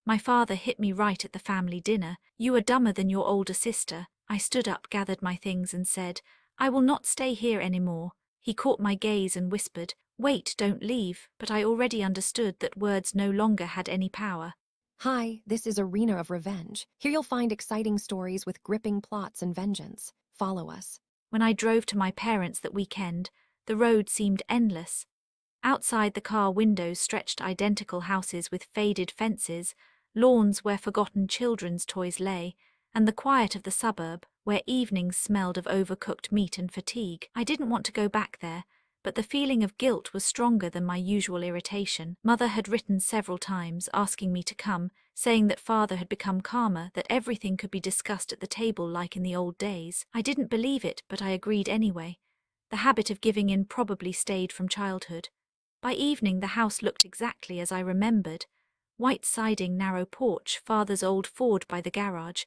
My father hit me right at the family dinner. You are dumber than your older sister. I stood up, gathered my things and said, I will not stay here anymore. He caught my gaze and whispered, wait, don't leave, but I already understood that words no longer had any power. Hi, this is Arena of Revenge. Here you'll find exciting stories with gripping plots and vengeance. Follow us. When I drove to my parents' that weekend, the road seemed endless. Outside the car windows stretched identical houses with faded fences, lawns where forgotten children's toys lay, and the quiet of the suburb, where evenings smelled of overcooked meat and fatigue. I didn't want to go back there, but the feeling of guilt was stronger than my usual irritation. Mother had written several times, asking me to come, saying that father had become calmer, that everything could be discussed at the table like in the old days. I didn't believe it, but I agreed anyway. The habit of giving in probably stayed from childhood. By evening the house looked exactly as I remembered. White siding, narrow porch, father's old Ford by the garage.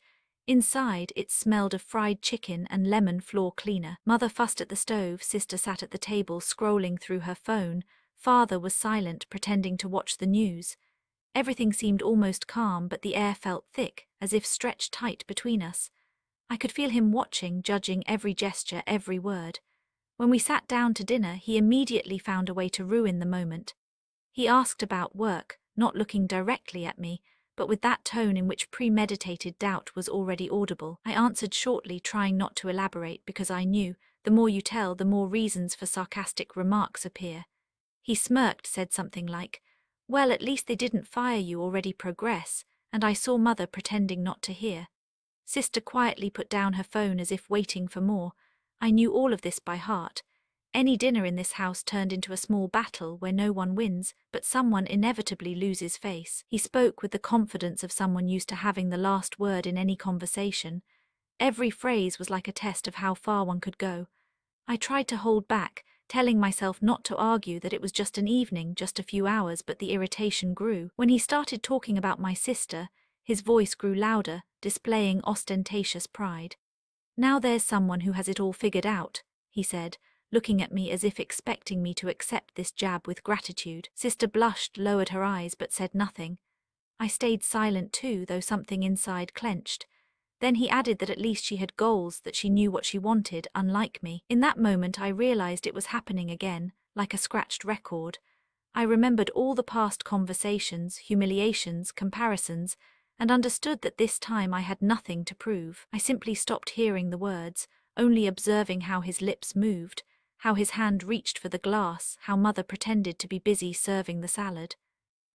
Inside, it smelled of fried chicken and lemon floor cleaner. Mother fussed at the stove, sister sat at the table scrolling through her phone. Father was silent, pretending to watch the news. Everything seemed almost calm, but the air felt thick, as if stretched tight between us. I could feel him watching, judging every gesture, every word. When we sat down to dinner, he immediately found a way to ruin the moment. He asked about work, not looking directly at me, but with that tone in which premeditated doubt was already audible. I answered shortly, trying not to elaborate because I knew, the more you tell, the more reasons for sarcastic remarks appear. He smirked, said something like, well, at least they didn't fire you, already progress, and I saw mother pretending not to hear. Sister quietly put down her phone as if waiting for more. I knew all of this by heart. Any dinner in this house turned into a small battle where no one wins, but someone inevitably loses face. He spoke with the confidence of someone used to having the last word in any conversation. Every phrase was like a test of how far one could go. I tried to hold back, telling myself not to argue, that it was just an evening, just a few hours, but the irritation grew. When he started talking about my sister, his voice grew louder, displaying ostentatious pride. Now there's someone who has it all figured out, he said, looking at me as if expecting me to accept this jab with gratitude. Sister blushed, lowered her eyes, but said nothing. I stayed silent too, though something inside clenched. Then he added that at least she had goals, that she knew what she wanted, unlike me. In that moment I realized it was happening again, like a scratched record. I remembered all the past conversations, humiliations, comparisons, and understood that this time I had nothing to prove. I simply stopped hearing the words, only observing how his lips moved, how his hand reached for the glass, how mother pretended to be busy serving the salad.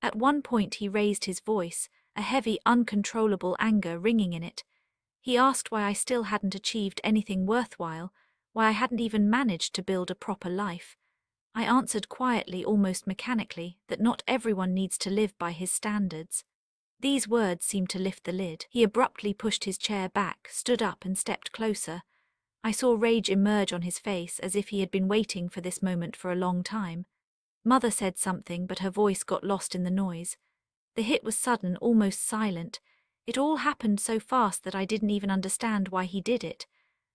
At one point he raised his voice, a heavy, uncontrollable anger ringing in it. He asked why I still hadn't achieved anything worthwhile, why I hadn't even managed to build a proper life. I answered quietly, almost mechanically, that not everyone needs to live by his standards. These words seemed to lift the lid. He abruptly pushed his chair back, stood up and stepped closer. I saw rage emerge on his face, as if he had been waiting for this moment for a long time. Mother said something, but her voice got lost in the noise. The hit was sudden, almost silent. It all happened so fast that I didn't even understand why he did it.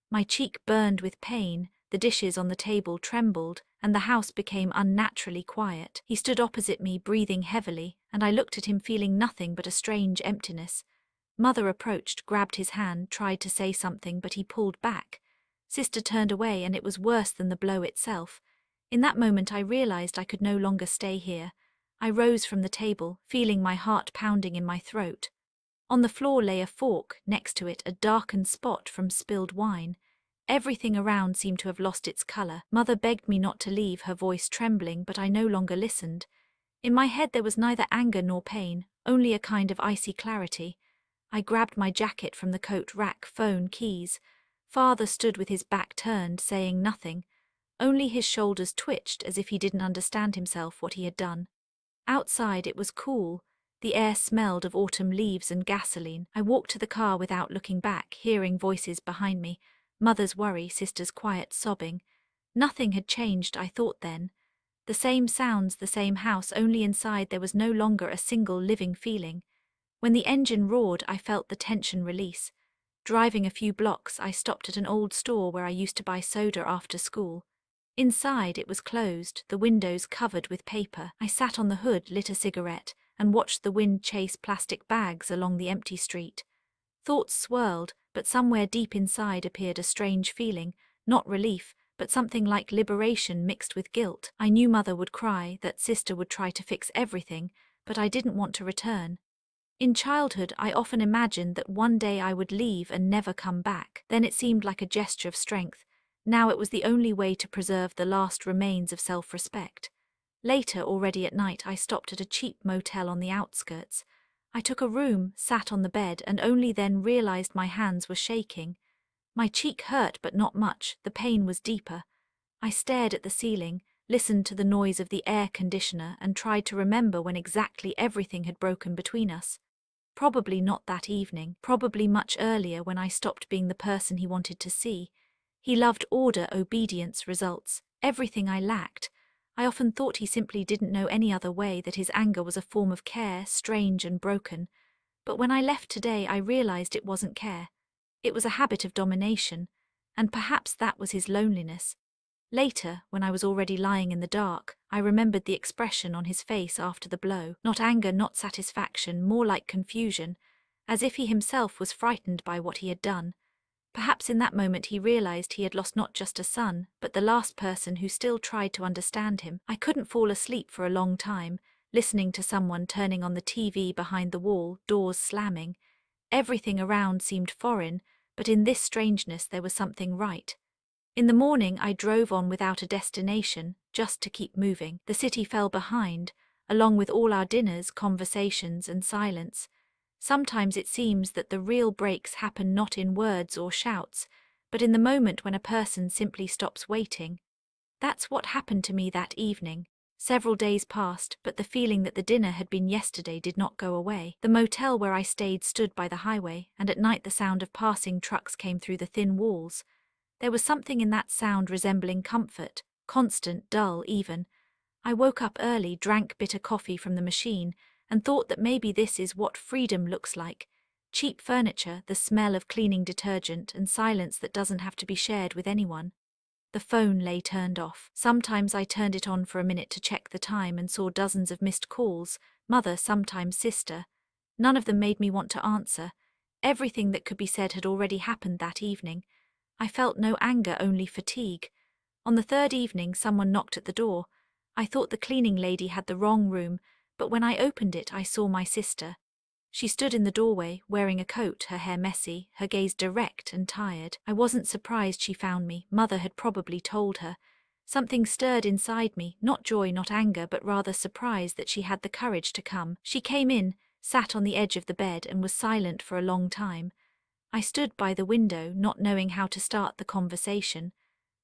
My cheek burned with pain, the dishes on the table trembled, and the house became unnaturally quiet. He stood opposite me, breathing heavily, and I looked at him feeling nothing but a strange emptiness. Mother approached, grabbed his hand, tried to say something, but he pulled back. Sister turned away, and it was worse than the blow itself. In that moment I realized I could no longer stay here. I rose from the table, feeling my heart pounding in my throat. On the floor lay a fork, next to it a darkened spot from spilled wine. Everything around seemed to have lost its color. Mother begged me not to leave, her voice trembling, but I no longer listened. In my head there was neither anger nor pain, only a kind of icy clarity. I grabbed my jacket from the coat rack, phone, keys. Father stood with his back turned, saying nothing. Only his shoulders twitched as if he didn't understand himself what he had done. Outside it was cool. The air smelled of autumn leaves and gasoline. I walked to the car without looking back, hearing voices behind me. Mother's worry, sister's quiet sobbing. Nothing had changed, I thought then. The same sounds, the same house, only inside there was no longer a single living feeling. When the engine roared, I felt the tension release. Driving a few blocks, I stopped at an old store where I used to buy soda after school. Inside, it was closed, the windows covered with paper. I sat on the hood, lit a cigarette, and watched the wind chase plastic bags along the empty street. Thoughts swirled, but somewhere deep inside appeared a strange feeling, not relief, but something like liberation mixed with guilt. I knew mother would cry, that sister would try to fix everything, but I didn't want to return. In childhood, I often imagined that one day I would leave and never come back. Then it seemed like a gesture of strength. Now it was the only way to preserve the last remains of self-respect. Later, already at night, I stopped at a cheap motel on the outskirts. I took a room, sat on the bed, and only then realized my hands were shaking. My cheek hurt, but not much. The pain was deeper. I stared at the ceiling, listened to the noise of the air conditioner, and tried to remember when exactly everything had broken between us. Probably not that evening, probably much earlier when I stopped being the person he wanted to see. He loved order, obedience, results, everything I lacked. I often thought he simply didn't know any other way, that his anger was a form of care, strange and broken. But when I left today, I realized it wasn't care. It was a habit of domination, and perhaps that was his loneliness. Later, when I was already lying in the dark, I remembered the expression on his face after the blow. Not anger, not satisfaction, more like confusion, as if he himself was frightened by what he had done. Perhaps in that moment he realized he had lost not just a son, but the last person who still tried to understand him. I couldn't fall asleep for a long time, listening to someone turning on the TV behind the wall, doors slamming. Everything around seemed foreign, but in this strangeness there was something right. In the morning I drove on without a destination, just to keep moving. The city fell behind, along with all our dinners, conversations, and silence. Sometimes it seems that the real breaks happen not in words or shouts, but in the moment when a person simply stops waiting. That's what happened to me that evening. Several days passed, but the feeling that the dinner had been yesterday did not go away. The motel where I stayed stood by the highway, and at night the sound of passing trucks came through the thin walls. There was something in that sound resembling comfort, constant, dull even. I woke up early, drank bitter coffee from the machine, and thought that maybe this is what freedom looks like. Cheap furniture, the smell of cleaning detergent, and silence that doesn't have to be shared with anyone. The phone lay turned off. Sometimes I turned it on for a minute to check the time and saw dozens of missed calls, mother, sometimes sister. None of them made me want to answer. Everything that could be said had already happened that evening. I felt no anger, only fatigue. On the third evening, someone knocked at the door. I thought the cleaning lady had the wrong room, but when I opened it, I saw my sister. She stood in the doorway, wearing a coat, her hair messy, her gaze direct and tired. I wasn't surprised she found me. Mother had probably told her. Something stirred inside me, not joy, not anger, but rather surprise that she had the courage to come. She came in, sat on the edge of the bed, and was silent for a long time. I stood by the window, not knowing how to start the conversation.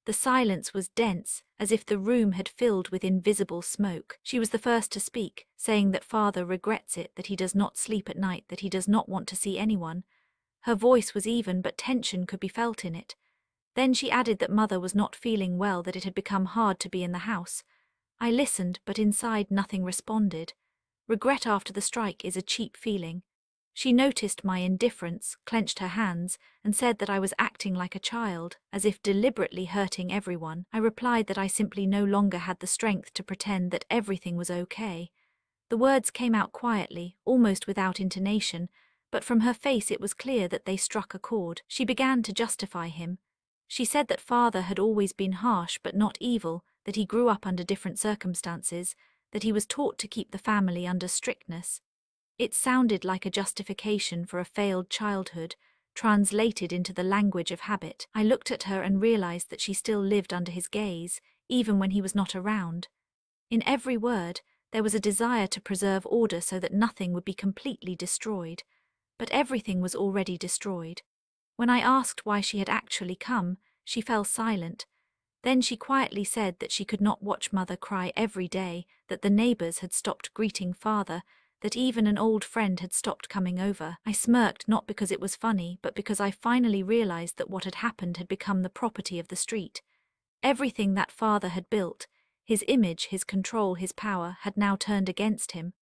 The silence was dense, as if the room had filled with invisible smoke. She was the first to speak, saying that father regrets it, that he does not sleep at night, that he does not want to see anyone. Her voice was even, but tension could be felt in it. Then she added that mother was not feeling well, that it had become hard to be in the house. I listened, but inside nothing responded. Regret after the strike is a cheap feeling. She noticed my indifference, clenched her hands, and said that I was acting like a child, as if deliberately hurting everyone. I replied that I simply no longer had the strength to pretend that everything was okay. The words came out quietly, almost without intonation, but from her face it was clear that they struck a chord. She began to justify him. She said that father had always been harsh but not evil, that he grew up under different circumstances, that he was taught to keep the family under strictness. It sounded like a justification for a failed childhood, translated into the language of habit. I looked at her and realized that she still lived under his gaze, even when he was not around. In every word, there was a desire to preserve order so that nothing would be completely destroyed. But everything was already destroyed. When I asked why she had actually come, she fell silent. Then she quietly said that she could not watch mother cry every day, that the neighbors had stopped greeting father, that even an old friend had stopped coming over. I smirked, not because it was funny, but because I finally realized that what had happened had become the property of the street. Everything that father had built, his image, his control, his power, had now turned against him.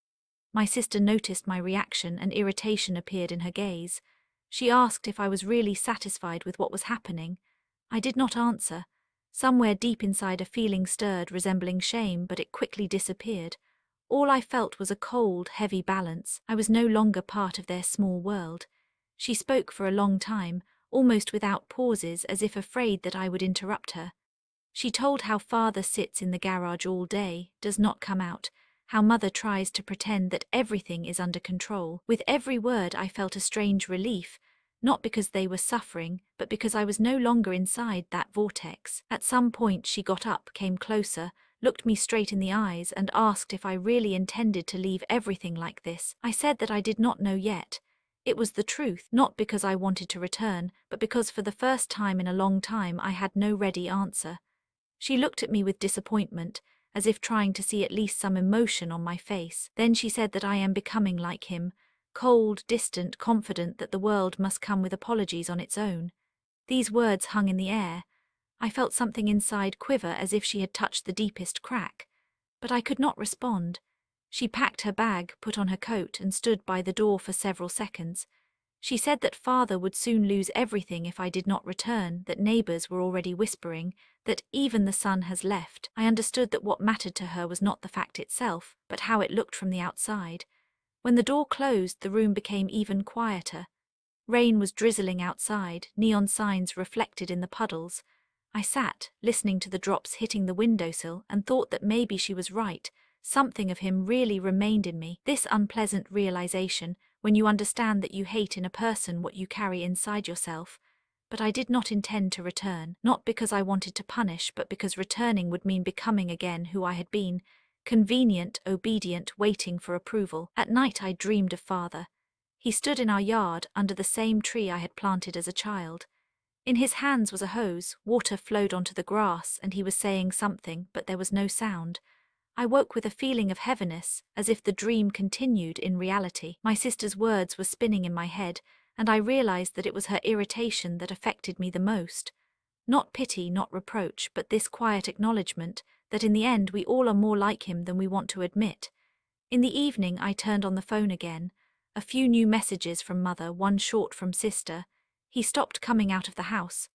My sister noticed my reaction, and irritation appeared in her gaze. She asked if I was really satisfied with what was happening. I did not answer. Somewhere deep inside a feeling stirred, resembling shame, but it quickly disappeared. All I felt was a cold, heavy balance. I was no longer part of their small world. She spoke for a long time, almost without pauses, as if afraid that I would interrupt her. She told how father sits in the garage all day, does not come out, how mother tries to pretend that everything is under control. With every word I felt a strange relief, not because they were suffering, but because I was no longer inside that vortex. At some point she got up, came closer, looked me straight in the eyes, and asked if I really intended to leave everything like this. I said that I did not know yet. It was the truth, not because I wanted to return, but because for the first time in a long time I had no ready answer. She looked at me with disappointment, as if trying to see at least some emotion on my face. Then she said that I am becoming like him, cold, distant, confident that the world must come with apologies on its own. These words hung in the air. I felt something inside quiver as if she had touched the deepest crack. But I could not respond. She packed her bag, put on her coat, and stood by the door for several seconds. She said that father would soon lose everything if I did not return, that neighbors were already whispering, that even the sun has left. I understood that what mattered to her was not the fact itself, but how it looked from the outside. When the door closed, the room became even quieter. Rain was drizzling outside, neon signs reflected in the puddles. I sat, listening to the drops hitting the windowsill, and thought that maybe she was right. Something of him really remained in me. This unpleasant realization, when you understand that you hate in a person what you carry inside yourself. But I did not intend to return, not because I wanted to punish, but because returning would mean becoming again who I had been, convenient, obedient, waiting for approval. At night I dreamed of father. He stood in our yard, under the same tree I had planted as a child. In his hands was a hose, water flowed onto the grass, and he was saying something, but there was no sound. I woke with a feeling of heaviness, as if the dream continued in reality. My sister's words were spinning in my head, and I realized that it was her irritation that affected me the most. Not pity, not reproach, but this quiet acknowledgement that in the end we all are more like him than we want to admit. In the evening I turned on the phone again. A few new messages from mother, one short from sister. He stopped coming out of the house.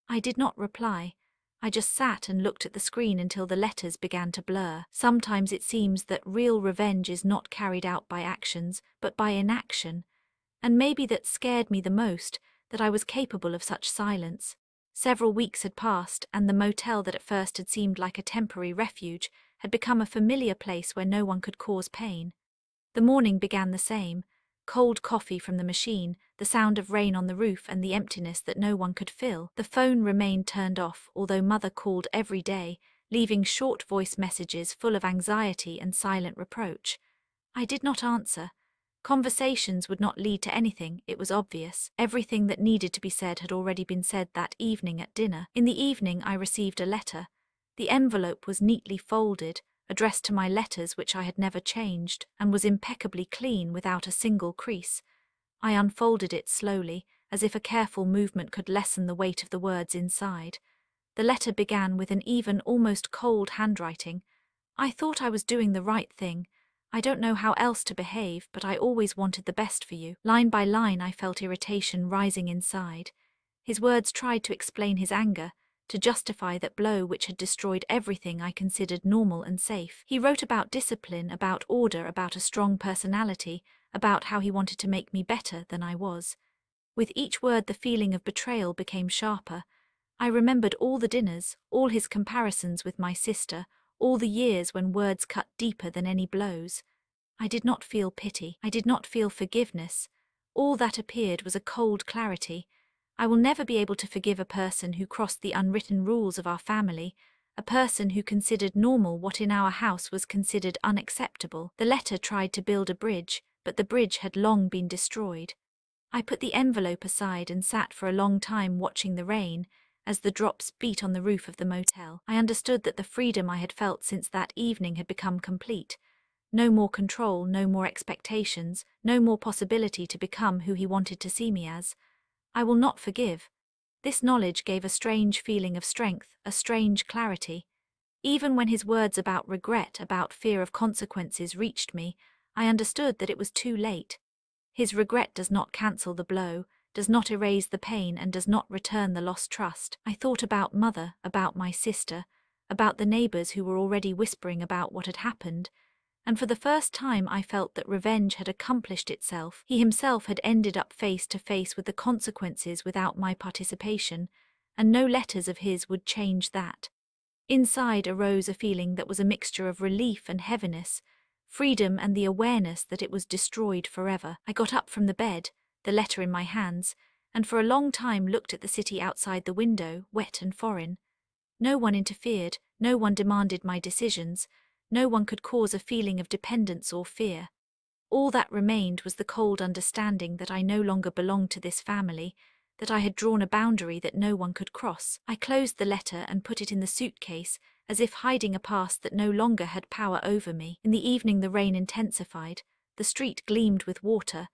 I did not reply. I just sat and looked at the screen until the letters began to blur. Sometimes it seems that real revenge is not carried out by actions, but by inaction. And maybe that scared me the most, that I was capable of such silence. Several weeks had passed, and the motel that at first had seemed like a temporary refuge had become a familiar place where no one could cause pain. The morning began the same. Cold coffee from the machine, the sound of rain on the roof, and the emptiness that no one could fill. The phone remained turned off, although mother called every day, leaving short voice messages full of anxiety and silent reproach. I did not answer. Conversations would not lead to anything, it was obvious. Everything that needed to be said had already been said that evening at dinner. In the evening I received a letter. The envelope was neatly folded, addressed to my letters which I had never changed, and was impeccably clean without a single crease. I unfolded it slowly, as if a careful movement could lessen the weight of the words inside. The letter began with an even, almost cold handwriting. I thought I was doing the right thing. I don't know how else to behave, but I always wanted the best for you. Line by line I felt irritation rising inside. His words tried to explain his anger, to justify that blow which had destroyed everything I considered normal and safe. He wrote about discipline, about order, about a strong personality, about how he wanted to make me better than I was. With each word the feeling of betrayal became sharper. I remembered all the dinners, all his comparisons with my sister, all the years when words cut deeper than any blows. I did not feel pity. I did not feel forgiveness. All that appeared was a cold clarity. I will never be able to forgive a person who crossed the unwritten rules of our family, a person who considered normal what in our house was considered unacceptable. The letter tried to build a bridge, but the bridge had long been destroyed. I put the envelope aside and sat for a long time watching the rain, as the drops beat on the roof of the motel. I understood that the freedom I had felt since that evening had become complete. No more control, no more expectations, no more possibility to become who he wanted to see me as. I will not forgive. This knowledge gave a strange feeling of strength, a strange clarity. Even when his words about regret, about fear of consequences reached me, I understood that it was too late. His regret does not cancel the blow, does not erase the pain, and does not return the lost trust. I thought about mother, about my sister, about the neighbors who were already whispering about what had happened. and for the first time I felt that revenge had accomplished itself. He himself had ended up face to face with the consequences without my participation, and no letters of his would change that. Inside arose a feeling that was a mixture of relief and heaviness, freedom and the awareness that it was destroyed forever. I got up from the bed, the letter in my hands, and for a long time looked at the city outside the window, wet and foreign. No one interfered, no one demanded my decisions, no one could cause a feeling of dependence or fear. All that remained was the cold understanding that I no longer belonged to this family, that I had drawn a boundary that no one could cross. I closed the letter and put it in the suitcase, as if hiding a past that no longer had power over me. In the evening the rain intensified, the street gleamed with water,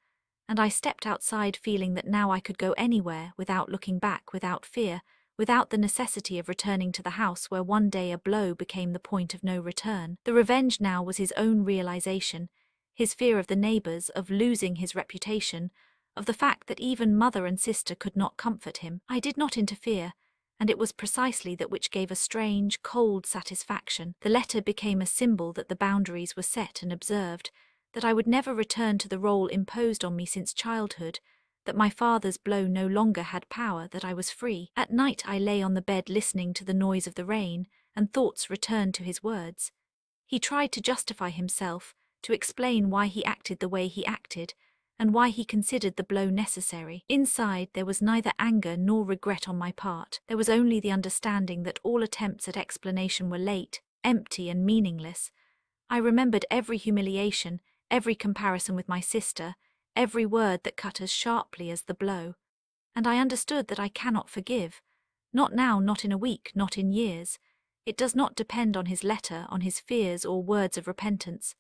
and I stepped outside feeling that now I could go anywhere without looking back, without fear, without the necessity of returning to the house where one day a blow became the point of no return. The revenge now was his own realization, his fear of the neighbors, of losing his reputation, of the fact that even mother and sister could not comfort him. I did not interfere, and it was precisely that which gave a strange, cold satisfaction. The letter became a symbol that the boundaries were set and observed, that I would never return to the role imposed on me since childhood, that my father's blow no longer had power, that I was free. At night I lay on the bed listening to the noise of the rain, and thoughts returned to his words. He tried to justify himself, to explain why he acted the way he acted, and why he considered the blow necessary. Inside there was neither anger nor regret on my part. There was only the understanding that all attempts at explanation were late, empty and meaningless. I remembered every humiliation, every comparison with my sister, every word that cut as sharply as the blow. And I understood that I cannot forgive. Not now, not in a week, not in years. It does not depend on his letter, on his fears or words of repentance.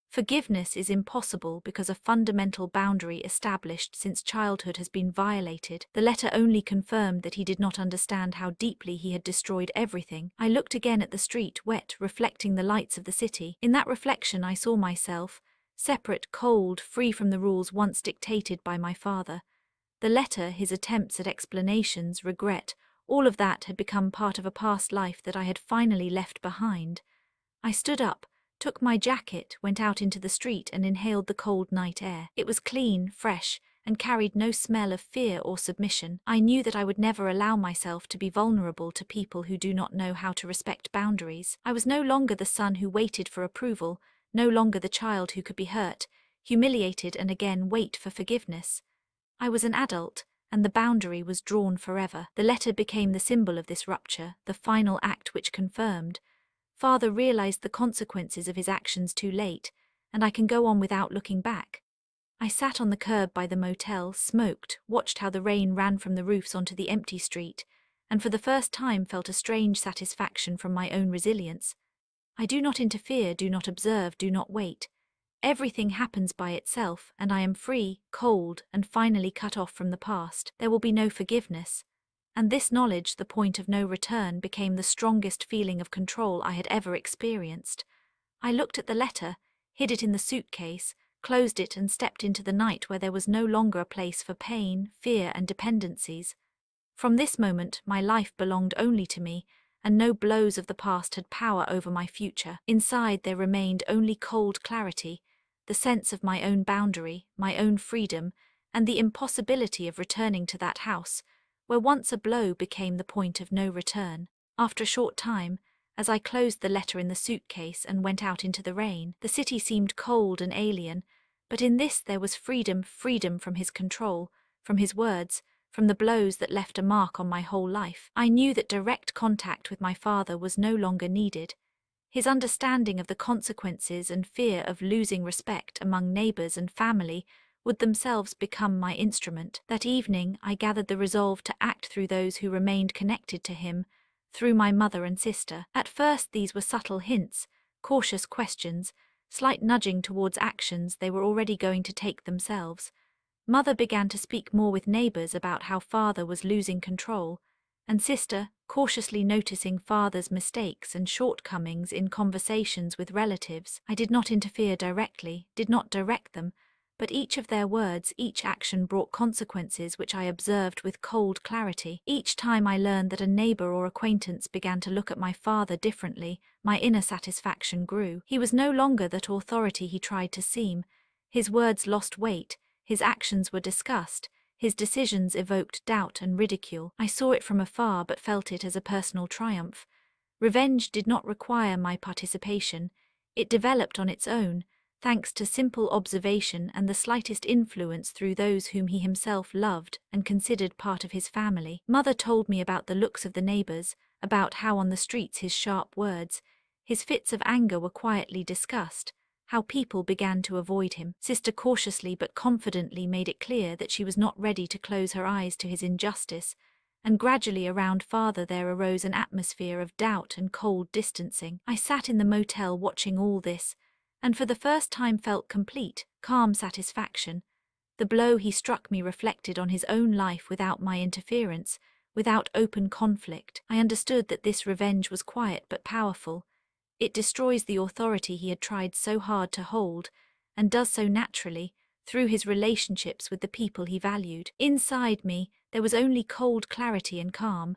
Forgiveness is impossible because a fundamental boundary established since childhood has been violated. The letter only confirmed that he did not understand how deeply he had destroyed everything. I looked again at the street, wet, reflecting the lights of the city. In that reflection I saw myself, separate, cold, free from the rules once dictated by my father. The letter, his attempts at explanations, regret, all of that had become part of a past life that I had finally left behind. I stood up, took my jacket, went out into the street and inhaled the cold night air. It was clean, fresh, and carried no smell of fear or submission. I knew that I would never allow myself to be vulnerable to people who do not know how to respect boundaries. I was no longer the son who waited for approval, no longer the child who could be hurt, humiliated and again wait for forgiveness. I was an adult, and the boundary was drawn forever. The letter became the symbol of this rupture, the final act which confirmed. Father realized the consequences of his actions too late, and I can go on without looking back. I sat on the curb by the motel, smoked, watched how the rain ran from the roofs onto the empty street, and for the first time felt a strange satisfaction from my own resilience. I do not interfere, do not observe, do not wait. Everything happens by itself, and I am free, cold, and finally cut off from the past. There will be no forgiveness. And this knowledge, the point of no return, became the strongest feeling of control I had ever experienced. I looked at the letter, hid it in the suitcase, closed it and stepped into the night where there was no longer a place for pain, fear and dependencies. From this moment my life belonged only to me, and no blows of the past had power over my future. Inside there remained only cold clarity, the sense of my own boundary, my own freedom, and the impossibility of returning to that house, where once a blow became the point of no return. After a short time, as I closed the letter in the suitcase and went out into the rain, the city seemed cold and alien, but in this there was freedom, freedom from his control, from his words, from the blows that left a mark on my whole life. I knew that direct contact with my father was no longer needed. His understanding of the consequences and fear of losing respect among neighbors and family would themselves become my instrument. That evening I gathered the resolve to act through those who remained connected to him, through my mother and sister. At first these were subtle hints, cautious questions, slight nudging towards actions they were already going to take themselves. Mother began to speak more with neighbors about how father was losing control, and sister, cautiously noticing father's mistakes and shortcomings in conversations with relatives. I did not interfere directly, did not direct them, But each of their words, each action brought consequences which I observed with cold clarity. Each time I learned that a neighbor or acquaintance began to look at my father differently, my inner satisfaction grew. He was no longer that authority he tried to seem. His words lost weight, his actions were discussed, his decisions evoked doubt and ridicule. I saw it from afar but felt it as a personal triumph. Revenge did not require my participation. It developed on its own, thanks to simple observation and the slightest influence through those whom he himself loved and considered part of his family. Mother told me about the looks of the neighbors, about how on the streets his sharp words, his fits of anger were quietly discussed, how people began to avoid him. Sister cautiously but confidently made it clear that she was not ready to close her eyes to his injustice, and gradually around father there arose an atmosphere of doubt and cold distancing. I sat in the motel watching all this, and for the first time felt complete, calm satisfaction. The blow he struck me reflected on his own life without my interference, without open conflict. I understood that this revenge was quiet but powerful. It destroys the authority he had tried so hard to hold, and does so naturally, through his relationships with the people he valued. Inside me, there was only cold clarity and calm.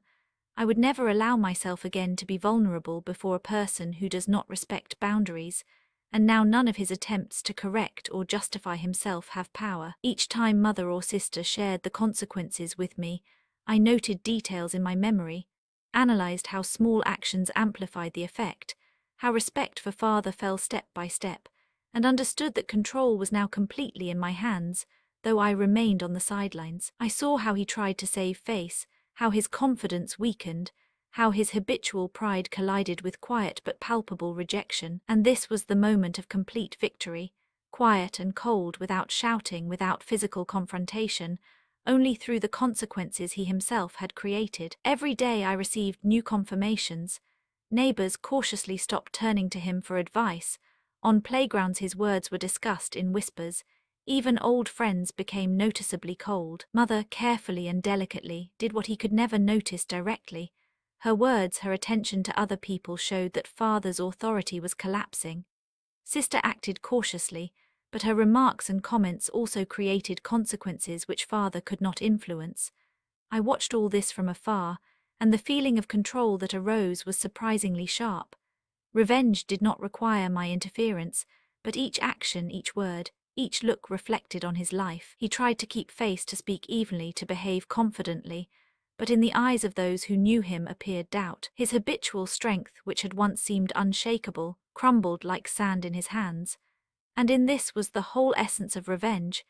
I would never allow myself again to be vulnerable before a person who does not respect boundaries, and now none of his attempts to correct or justify himself have power. Each time mother or sister shared the consequences with me, I noted details in my memory, analyzed how small actions amplified the effect, how respect for father fell step by step, and understood that control was now completely in my hands, though I remained on the sidelines. I saw how he tried to save face, how his confidence weakened, how his habitual pride collided with quiet but palpable rejection, and this was the moment of complete victory, quiet and cold, without shouting, without physical confrontation, only through the consequences he himself had created. Every day I received new confirmations. Neighbors cautiously stopped turning to him for advice. On playgrounds his words were discussed in whispers. Even old friends became noticeably cold. Mother, carefully and delicately, did what he could never notice directly. Her words, her attention to other people showed that father's authority was collapsing. Sister acted cautiously, but her remarks and comments also created consequences which father could not influence. I watched all this from afar, and the feeling of control that arose was surprisingly sharp. Revenge did not require my interference, but each action, each word, each look reflected on his life. He tried to keep face, to speak evenly, to behave confidently, but in the eyes of those who knew him appeared doubt. His habitual strength, which had once seemed unshakable, crumbled like sand in his hands. And in this was the whole essence of revenge.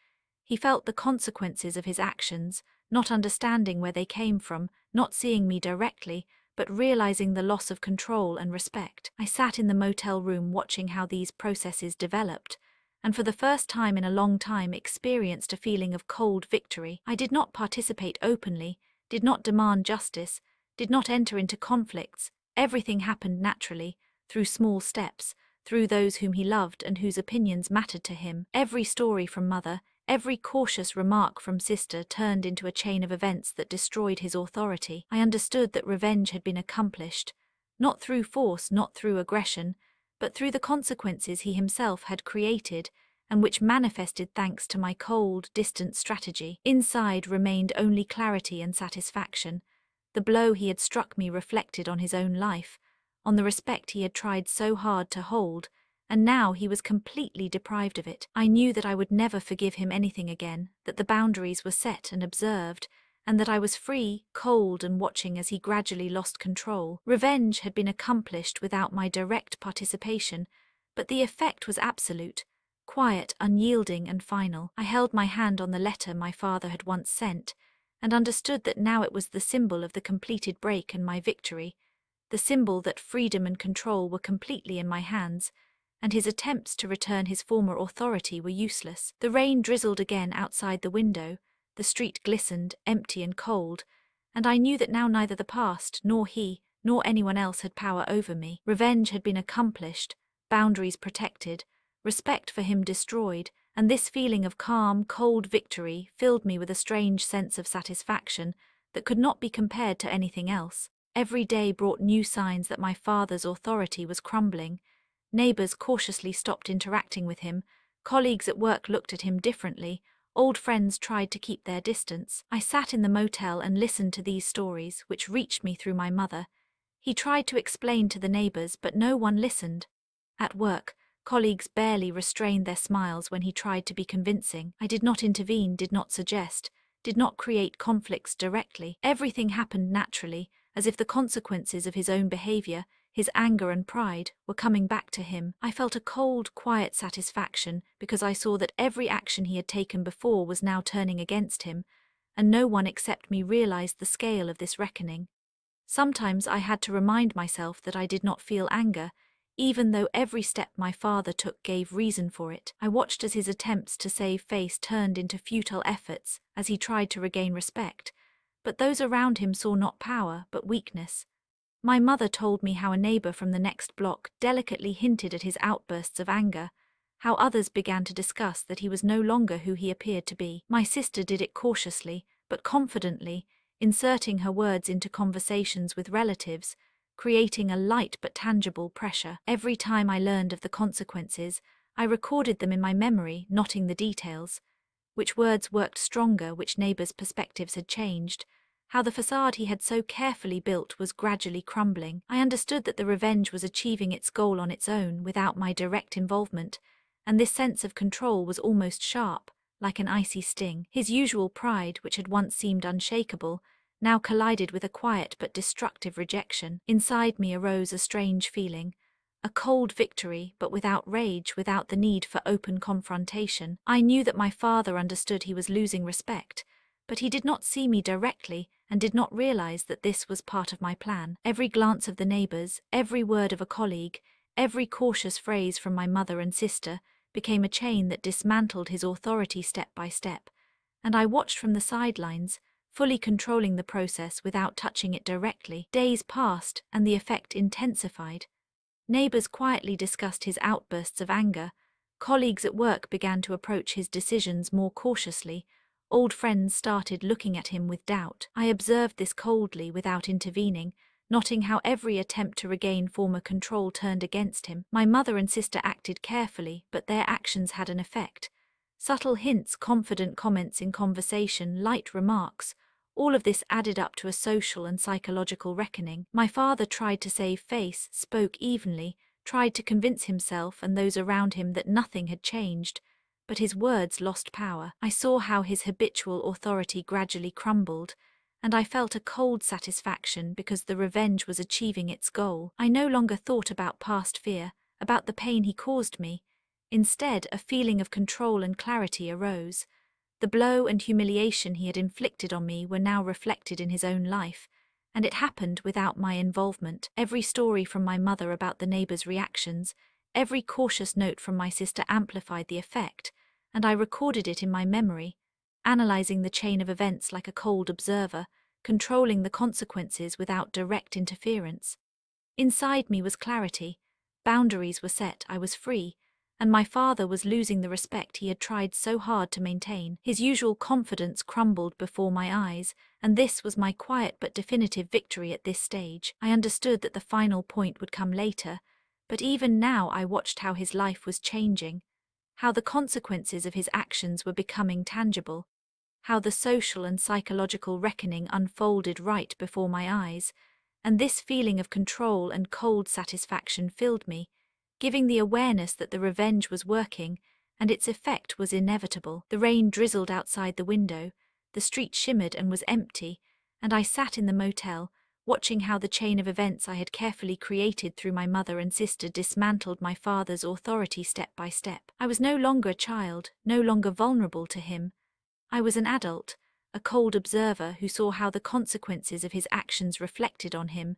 He felt the consequences of his actions, not understanding where they came from, not seeing me directly, but realizing the loss of control and respect. I sat in the motel room watching how these processes developed, and for the first time in a long time experienced a feeling of cold victory. I did not participate openly, did not demand justice, did not enter into conflicts. Everything happened naturally, through small steps, through those whom he loved and whose opinions mattered to him. Every story from mother, every cautious remark from sister turned into a chain of events that destroyed his authority. I understood that revenge had been accomplished, not through force, not through aggression, but through the consequences he himself had created, and which manifested thanks to my cold, distant strategy. Inside remained only clarity and satisfaction. The blow he had struck me reflected on his own life, on the respect he had tried so hard to hold, and now he was completely deprived of it. I knew that I would never forgive him anything again, that the boundaries were set and observed, and that I was free, cold, and watching as he gradually lost control. Revenge had been accomplished without my direct participation, but the effect was absolute, quiet, unyielding, and final. I held my hand on the letter my father had once sent, and understood that now it was the symbol of the completed break and my victory, the symbol that freedom and control were completely in my hands, and his attempts to return his former authority were useless. The rain drizzled again outside the window, the street glistened, empty and cold, and I knew that now neither the past, nor he, nor anyone else had power over me. Revenge had been accomplished, boundaries protected, respect for him destroyed, and this feeling of calm, cold victory filled me with a strange sense of satisfaction that could not be compared to anything else. Every day brought new signs that my father's authority was crumbling. Neighbors cautiously stopped interacting with him, Colleagues at work looked at him differently. Old friends tried to keep their distance. I sat in the motel and listened to these stories, which reached me through my mother. He tried to explain to the neighbors, but no one listened. At work, colleagues barely restrained their smiles when he tried to be convincing. I did not intervene, did not suggest, did not create conflicts directly. Everything happened naturally, as if the consequences of his own behavior, his anger and pride, were coming back to him. I felt a cold, quiet satisfaction because I saw that every action he had taken before was now turning against him, and no one except me realized the scale of this reckoning. Sometimes I had to remind myself that I did not feel anger, even though every step my father took gave reason for it. I watched as his attempts to save face turned into futile efforts as he tried to regain respect, but those around him saw not power, but weakness. My mother told me how a neighbor from the next block delicately hinted at his outbursts of anger, how others began to discuss that he was no longer who he appeared to be. My sister did it cautiously, but confidently, inserting her words into conversations with relatives, creating a light but tangible pressure. Every time I learned of the consequences, I recorded them in my memory, noting the details. Which words worked stronger, which neighbors' perspectives had changed, how the facade he had so carefully built was gradually crumbling. I understood that the revenge was achieving its goal on its own, without my direct involvement, and this sense of control was almost sharp, like an icy sting. His usual pride, which had once seemed unshakable, now collided with a quiet but destructive rejection. Inside me arose a strange feeling, a cold victory, but without rage, without the need for open confrontation. I knew that my father understood he was losing respect, but he did not see me directly and did not realize that this was part of my plan. Every glance of the neighbors, every word of a colleague, every cautious phrase from my mother and sister became a chain that dismantled his authority step by step, and I watched from the sidelines, fully controlling the process without touching it directly. Days passed, and the effect intensified. Neighbors quietly discussed his outbursts of anger. Colleagues at work began to approach his decisions more cautiously. Old friends started looking at him with doubt. I observed this coldly without intervening, noting how every attempt to regain former control turned against him. My mother and sister acted carefully, but their actions had an effect. Subtle hints, confident comments in conversation, light remarks, all of this added up to a social and psychological reckoning. My father tried to save face, spoke evenly, tried to convince himself and those around him that nothing had changed, but his words lost power. I saw how his habitual authority gradually crumbled, and I felt a cold satisfaction because the revenge was achieving its goal. I no longer thought about past fear, about the pain he caused me. Instead, a feeling of control and clarity arose. The blow and humiliation he had inflicted on me were now reflected in his own life, and it happened without my involvement. Every story from my mother about the neighbors' reactions, every cautious note from my sister amplified the effect, and I recorded it in my memory, analyzing the chain of events like a cold observer, controlling the consequences without direct interference. Inside me was clarity. Boundaries were set, I was free, and my father was losing the respect he had tried so hard to maintain. His usual confidence crumbled before my eyes, and this was my quiet but definitive victory at this stage. I understood that the final point would come later, but even now I watched how his life was changing, how the consequences of his actions were becoming tangible, how the social and psychological reckoning unfolded right before my eyes, and this feeling of control and cold satisfaction filled me, giving the awareness that the revenge was working, and its effect was inevitable. The rain drizzled outside the window, the street shimmered and was empty, and I sat in the motel, watching how the chain of events I had carefully created through my mother and sister dismantled my father's authority step by step. I was no longer a child, no longer vulnerable to him. I was an adult, a cold observer who saw how the consequences of his actions reflected on him,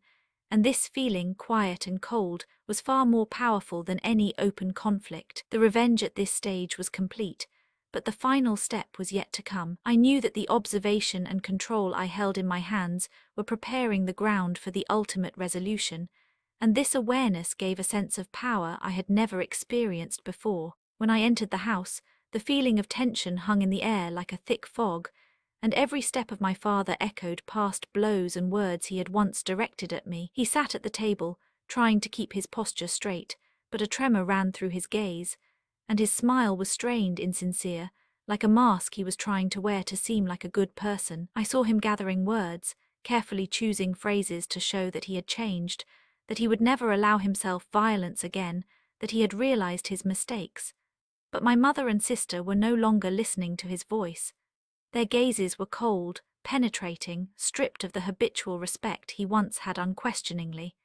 and this feeling, quiet and cold, was far more powerful than any open conflict. The revenge at this stage was complete, but the final step was yet to come. I knew that the observation and control I held in my hands were preparing the ground for the ultimate resolution, and this awareness gave a sense of power I had never experienced before. When I entered the house, the feeling of tension hung in the air like a thick fog, and every step of my father echoed past blows and words he had once directed at me. He sat at the table, trying to keep his posture straight, but a tremor ran through his gaze, and his smile was strained, insincere, like a mask he was trying to wear to seem like a good person. I saw him gathering words, carefully choosing phrases to show that he had changed, that he would never allow himself violence again, that he had realized his mistakes. But my mother and sister were no longer listening to his voice. Their gazes were cold, penetrating, stripped of the habitual respect he once had unquestioningly.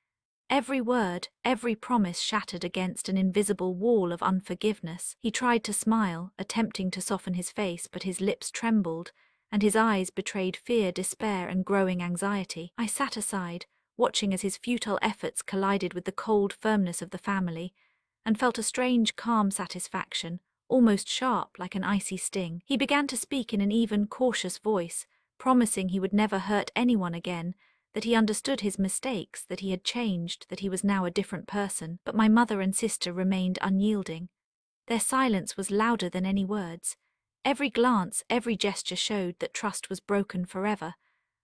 Every word, every promise shattered against an invisible wall of unforgiveness. He tried to smile, attempting to soften his face, but his lips trembled, and his eyes betrayed fear, despair, and growing anxiety. I sat aside, watching as his futile efforts collided with the cold firmness of the family, and felt a strange, calm satisfaction, almost sharp like an icy sting. He began to speak in an even, cautious voice, promising he would never hurt anyone again, that he understood his mistakes, that he had changed, that he was now a different person. But my mother and sister remained unyielding. Their silence was louder than any words. Every glance, every gesture showed that trust was broken forever.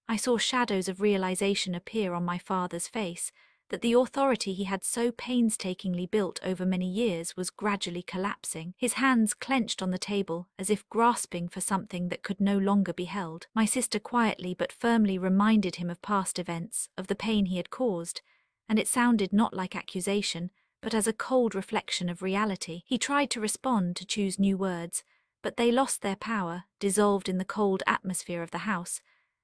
I saw shadows of realization appear on my father's face, that the authority he had so painstakingly built over many years was gradually collapsing. His hands clenched on the table, as if grasping for something that could no longer be held. My sister quietly but firmly reminded him of past events, of the pain he had caused, and it sounded not like accusation, but as a cold reflection of reality. He tried to respond, to choose new words, but they lost their power, dissolved in the cold atmosphere of the house,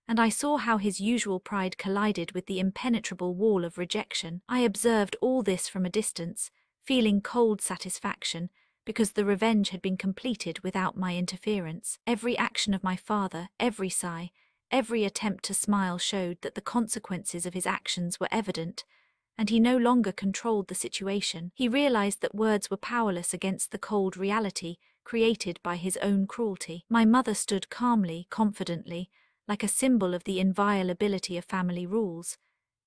and I saw how his usual pride collided with the impenetrable wall of rejection. I observed all this from a distance, feeling cold satisfaction, because the revenge had been completed without my interference. Every action of my father, every sigh, every attempt to smile showed that the consequences of his actions were evident, and he no longer controlled the situation. He realized that words were powerless against the cold reality created by his own cruelty. My mother stood calmly, confidently, like a symbol of the inviolability of family rules.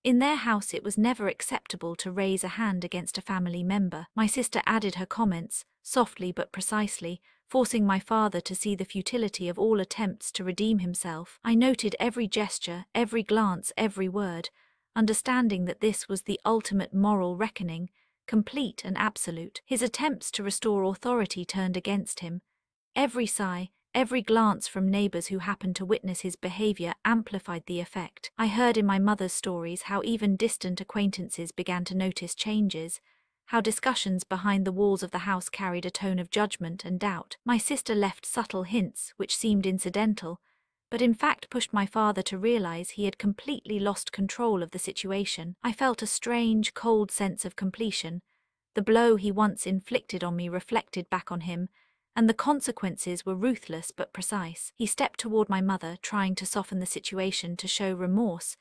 In their house it was never acceptable to raise a hand against a family member. My sister added her comments, softly but precisely, forcing my father to see the futility of all attempts to redeem himself. I noted every gesture, every glance, every word, understanding that this was the ultimate moral reckoning, complete and absolute. His attempts to restore authority turned against him. Every sigh, every glance from neighbors who happened to witness his behavior amplified the effect. I heard in my mother's stories how even distant acquaintances began to notice changes, how discussions behind the walls of the house carried a tone of judgment and doubt. My sister left subtle hints, which seemed incidental, but in fact pushed my father to realize he had completely lost control of the situation. I felt a strange, cold sense of completion. The blow he once inflicted on me reflected back on him, and the consequences were ruthless but precise. He stepped toward my mother, trying to soften the situation to show remorse,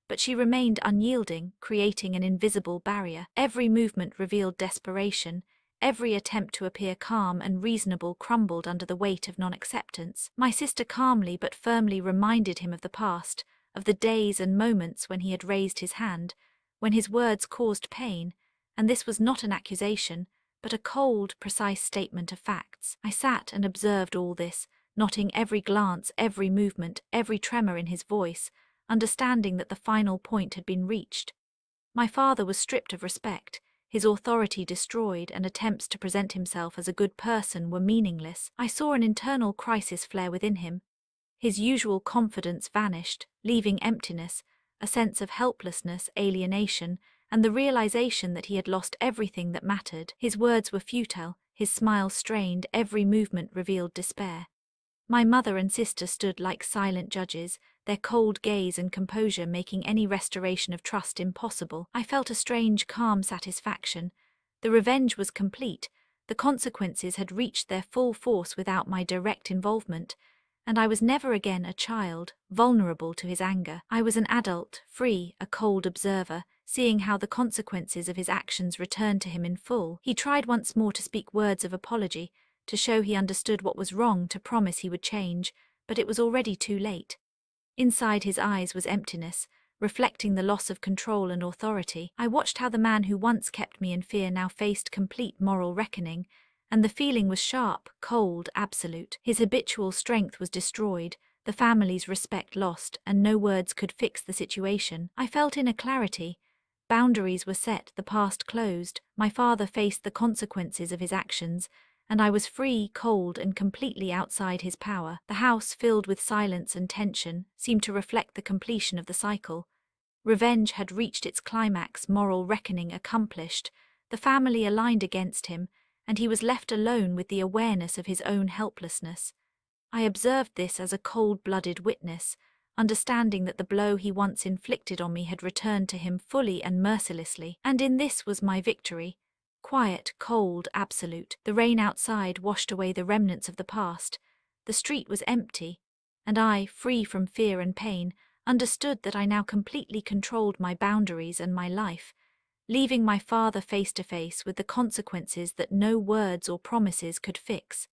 but she remained unyielding, creating an invisible barrier. Every movement revealed desperation, every attempt to appear calm and reasonable crumbled under the weight of non-acceptance. My sister calmly but firmly reminded him of the past, of the days and moments when he had raised his hand, when his words caused pain, and this was not an accusation, but a cold, precise statement of facts. I sat and observed all this, noting every glance, every movement, every tremor in his voice, understanding that the final point had been reached. My father was stripped of respect, his authority destroyed, and attempts to present himself as a good person were meaningless. I saw an internal crisis flare within him. His usual confidence vanished, leaving emptiness, a sense of helplessness, alienation, and the realization that he had lost everything that mattered. His words were futile, his smile strained, every movement revealed despair. My mother and sister stood like silent judges, their cold gaze and composure making any restoration of trust impossible. I felt a strange, calm satisfaction. The revenge was complete, the consequences had reached their full force without my direct involvement, and I was never again a child, vulnerable to his anger. I was an adult, free, a cold observer, seeing how the consequences of his actions returned to him in full. He tried once more to speak words of apology, to show he understood what was wrong, to promise he would change, but it was already too late. Inside his eyes was emptiness, reflecting the loss of control and authority. I watched how the man who once kept me in fear now faced complete moral reckoning, and the feeling was sharp, cold, absolute. His habitual strength was destroyed, the family's respect lost, and no words could fix the situation. I felt inner clarity. Boundaries were set, the past closed, my father faced the consequences of his actions, and I was free, cold, and completely outside his power. The house, filled with silence and tension, seemed to reflect the completion of the cycle. Revenge had reached its climax, moral reckoning accomplished, the family aligned against him, and he was left alone with the awareness of his own helplessness. I observed this as a cold-blooded witness, understanding that the blow he once inflicted on me had returned to him fully and mercilessly, and in this was my victory. Quiet, cold, absolute. The rain outside washed away the remnants of the past. The street was empty, and I, free from fear and pain, understood that I now completely controlled my boundaries and my life, leaving my father face to face with the consequences that no words or promises could fix.